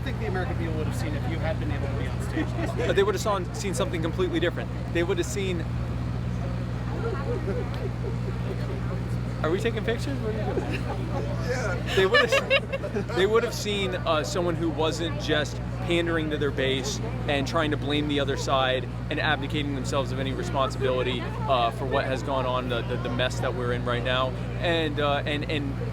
think the American people would have seen if you had been able to be on stage? They would have seen something completely different. They would have seen... Are we taking pictures? What are you doing? Yeah. They would have seen someone who wasn't just pandering to their base and trying to blame the other side and abdicating themselves of any responsibility for what has gone on, the mess that we're in right now, and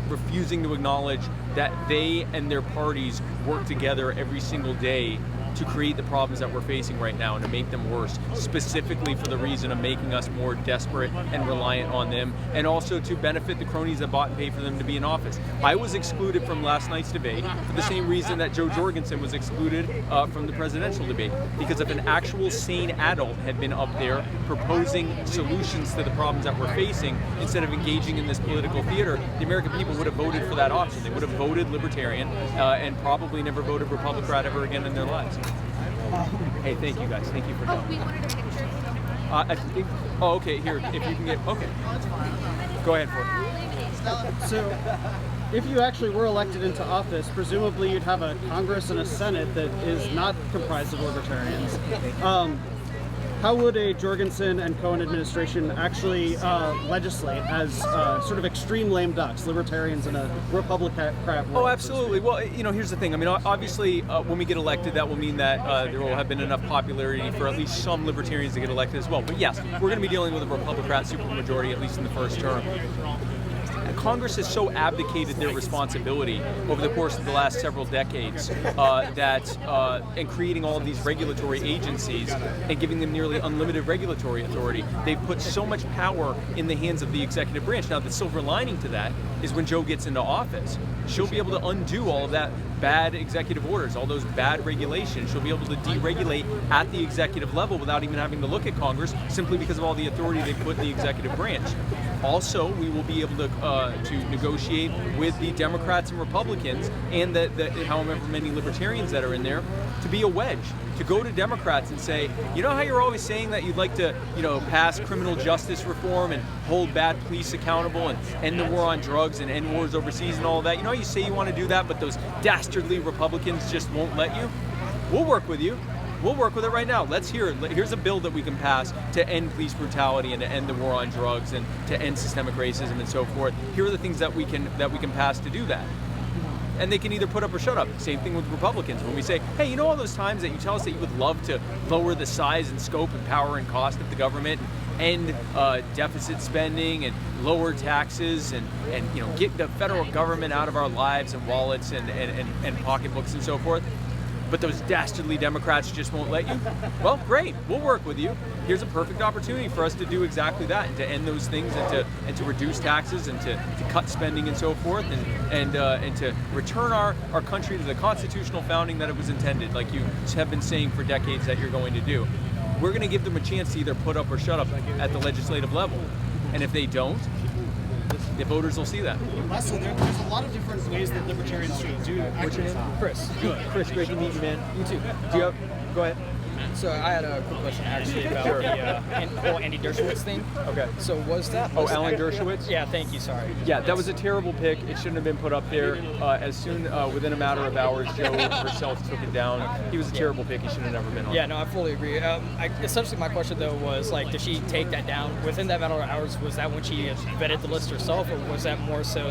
refusing to acknowledge that they and their parties work together every single day to create the problems that we're facing right now and to make them worse, specifically for the reason of making us more desperate and reliant on them, and also to benefit the cronies that bought and paid for them to be in office. I was excluded from last night's debate for the same reason that Joe Jorgensen was excluded from the presidential debate, because if an actual sane adult had been up there proposing solutions to the problems that we're facing, instead of engaging in this political theater, the American people would have voted for that option. They would have voted Libertarian and probably never voted Republican ever again in their lives. Hey, thank you guys. Thank you for coming. We wanted a picture. I think. Oh, okay. Here, if you can get. Okay. Go ahead for it. So, if you actually were elected into office, presumably you'd have a Congress and a Senate that is not comprised of libertarians. How would a Jorgensen and Cohen administration actually legislate as sort of extreme lame ducks, libertarians in a Republican world? Oh, absolutely. Well, here's the thing. I mean, obviously, when we get elected, that will mean that there will have been enough popularity for at least some libertarians to get elected as well. But yes, we're going to be dealing with a Republican supermajority, at least in the first term. Congress has so abdicated their responsibility over the course of the last several decades in creating all of these regulatory agencies and giving them nearly unlimited regulatory authority, they've put so much power in the hands of the executive branch. Now, the silver lining to that is when Joe gets into office, she'll be able to undo all of that bad executive orders, all those bad regulations. She'll be able to deregulate at the executive level without even having to look at Congress, simply because of all the authority they put in the executive branch. Also, we will be able to negotiate with the Democrats and Republicans and the however many libertarians that are in there to be a wedge, to go to Democrats and say, you know how you're always saying that you'd like to, pass criminal justice reform and hold bad police accountable and end the war on drugs and end wars overseas and all of that? You know how you say you want to do that, but those dastardly Republicans just won't let you? We'll work with you. We'll work with it right now. Let's hear it. Here's a bill that we can pass to end police brutality and to end the war on drugs and to end systemic racism and so forth. Here are the things that we can pass to do that. And they can either put up or shut up. Same thing with Republicans. When we say, hey, all those times that you tell us that you would love to lower the size and scope and power and cost of the government, end deficit spending and lower taxes and get the federal government out of our lives and wallets and pocketbooks and so forth, but those dastardly Democrats just won't let you? Well, great, we'll work with you. Here's a perfect opportunity for us to do exactly that and to end those things and to reduce taxes and to cut spending and so forth and to return our country to the constitutional founding that it was intended, like you have been saying for decades that you're going to do. We're going to give them a chance to either put up or shut up at the legislative level. And if they don't, the voters will see that. Leslie, there's a lot of different ways that libertarians should do activism. What's your name? Chris. Good. Chris, great to meet you, man. You too. Go ahead. So I had a quick question actually about the whole Andy Dershowitz thing. Okay. So was that... Oh, Alan Dershowitz? Yeah, thank you, sorry. Yeah, that was a terrible pick. It shouldn't have been put up there. Within a matter of hours, Joe herself took it down. He was a terrible pick. He should have never been on. Yeah, no, I fully agree. Essentially, my question, though, was, did she take that down? Within that matter of hours, was that when she vetted the list herself, or was that more so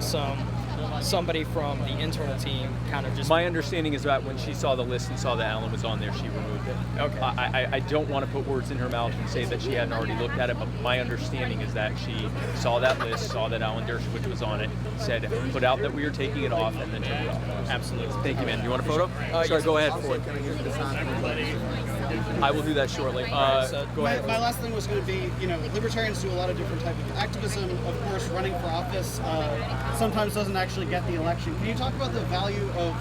somebody from the internal team kind of just... My understanding is that when she saw the list and saw that Alan was on there, she removed it. Okay. I don't want to put words in her mouth and say that she hadn't already looked at it, but my understanding is that she saw that list, saw that Alan Dershowitz was on it, said, put out that we were taking it off, and then took it off. Absolutely. Thank you, man. Do you want a photo? Sorry, go ahead for it. I will do that shortly. Go ahead. My last thing was going to be, libertarians do a lot of different types of activism. Of course, running for office sometimes doesn't actually get the election. Can you talk about the value of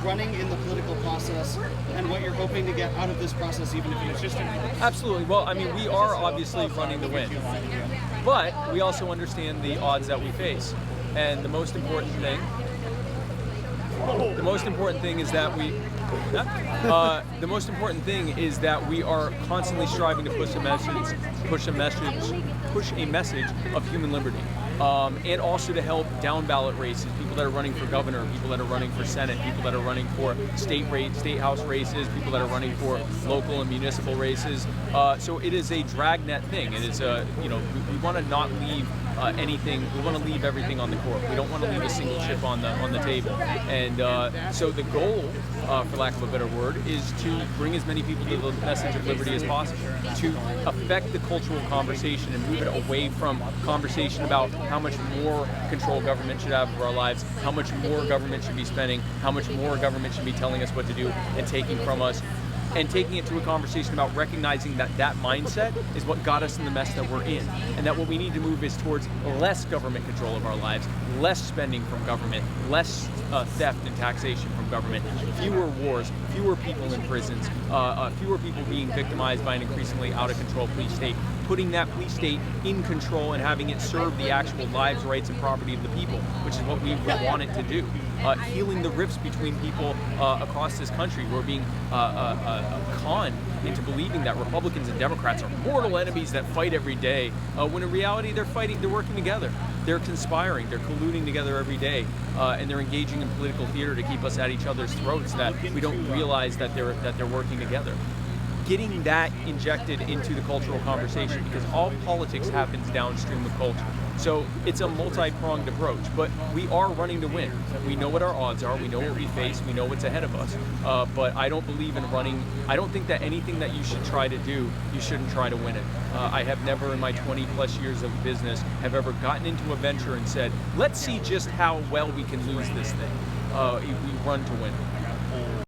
running in the political process and what you're hoping to get out of this process, even if it's just in Absolutely. Well, I mean, we are obviously running to win, but we also understand the odds that we face. And the most important thing is that we are constantly striving to push a message of human liberty, and also to help down ballot races, people that are running for governor, people that are running for Senate, people that are running for state house races, people that are running for local and municipal races. So it is a dragnet thing. It is we want to not leave anything. We want to leave everything on the court. We don't want to leave a single chip on the table. And so the goal, for lack of a better word, is to bring as many people to the message of liberty as possible, to affect the cultural conversation and move it away from conversation about how much more control government should have of our lives, how much more government should be spending, how much more government should be telling us what to do and taking from us, and taking it to a conversation about recognizing that that mindset is what got us in the mess that we're in, and that what we need to move is towards less government control of our lives, less spending from government, less theft and taxation from government, fewer wars, fewer people in prisons, fewer people being victimized by an increasingly out-of-control police state, putting that police state in control and having it serve the actual lives, rights, and property of the people, which is what we want it to do. Healing the rifts between people across this country who are being conned into believing that Republicans and Democrats are mortal enemies that fight every day, when in reality they're working together. They're conspiring, they're colluding together every day, and they're engaging in political theater to keep us at each other's throats, that we don't realize that they're working together. Getting that injected into the cultural conversation, because all politics happens downstream of culture. So it's a multi-pronged approach, but we are running to win. We know what our odds are, we know what we face, we know what's ahead of us. But I don't believe in running. I don't think that anything that you should try to do, you shouldn't try to win it. I have never in my 20 plus years of business have ever gotten into a venture and said, let's see just how well we can lose this thing. We run to win.